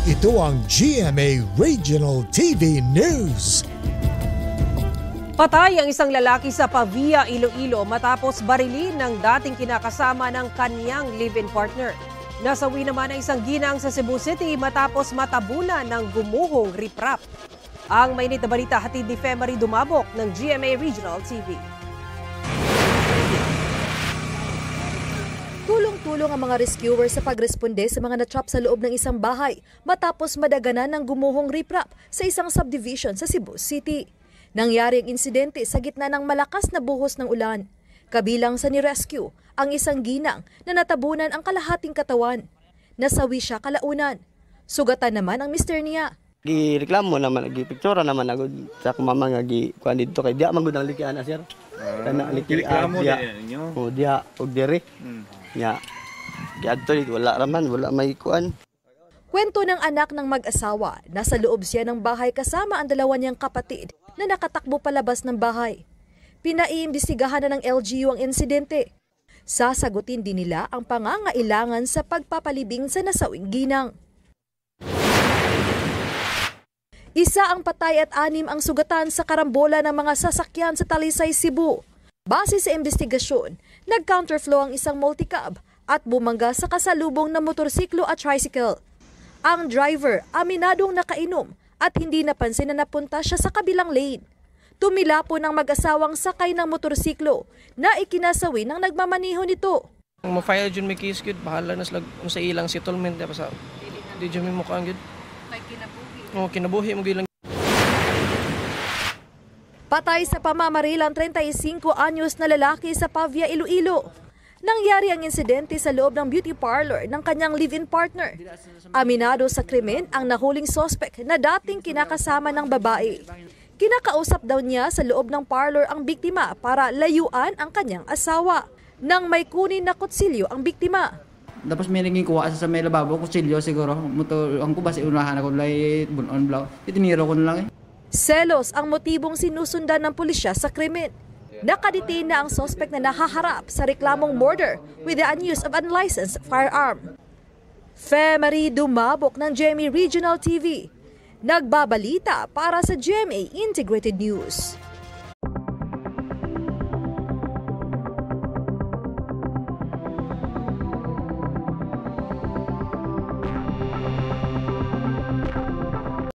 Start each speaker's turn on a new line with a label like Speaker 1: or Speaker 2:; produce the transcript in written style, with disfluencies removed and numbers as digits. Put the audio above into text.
Speaker 1: Ito ang GMA Regional TV News.
Speaker 2: Patay ang isang lalaki sa Pavia, Iloilo matapos barilin ng dating kinakasama ng kanyang live-in partner. Nasawi naman ang isang ginang sa Cebu City matapos matabunan ng gumuhong riprap. Ang mainit na balita hatid ni Femari Dumabok ng GMA Regional TV.
Speaker 3: Tulong-tulong ang mga rescuer sa pagresponde sa mga natrap sa loob ng isang bahay matapos madaganan ng gumuhong riprap sa isang subdivision sa Cebu City. Nangyari ang insidente sa gitna ng malakas na buhos ng ulan. Kabilang sa ni-rescue ang isang ginang na natabunan ang kalahating katawan. Nasawi siya kalaunan. Sugatan naman ang mister niya.
Speaker 4: Gireklamo naman, gipictura naman ako sa kumama nga kuan dito kay diya magud ang likian sir. Kana likian diya. O diya og diri. Nya. Giadto dito wala may kuan.
Speaker 3: Kwento ng anak ng mag-asawa, nasa loob siya ng bahay kasama ang dalawa niyang kapatid na nakatakbo palabas ng bahay. Pinaiimbestigahan na ng LGU ang insidente. Sasagutin din nila ang pangangailangan sa pagpapalibing sa nasawing ginang. Isa ang patay at 6 ang sugatan sa karambola ng mga sasakyan sa Talisay, Cebu. Base sa investigasyon, nag-counterflow ang isang multicab at bumangga sa kasalubong na motorsiklo at tricycle. Ang driver aminadong nakainom at hindi napansin na napunta siya sa kabilang lane. Tumila po ng mag-asawang sakay ng motorsiklo na ikinasawi ng nagmamaniho nito.
Speaker 5: Ang ma-file dyan may case yun, bahala na sa ilang settlement. Di dyan may mukhang yun.
Speaker 3: May kinabuhi.
Speaker 5: Oo, kinabuhi mo gilang.
Speaker 3: Patay sa pamamaril ang 35 anyos na lalaki sa Pavia, Iloilo. Nangyari ang insidente sa loob ng beauty parlor ng kanyang live-in partner. Aminado sa krimen ang nahuling suspect na dating kinakasama ng babae. Kinakausap daw niya sa loob ng parlor ang biktima para layuan ang kanyang asawa. Nang may kunin na kutsilyo ang biktima.
Speaker 6: Tapos may naging kuha sa may lababo, kutsilyo siguro. Ang kubas iunahan ako lay bunon blaw. Itiniro ko na lang eh.
Speaker 3: Selos ang motibong sinusundan ng pulisya sa krimen. Nakadetain na ang suspect na nahaharap sa reklamong murder with the unuse of unlicensed firearm. Femari Dumabok ng GMA Regional TV. Nagbabalita para sa GMA Integrated News.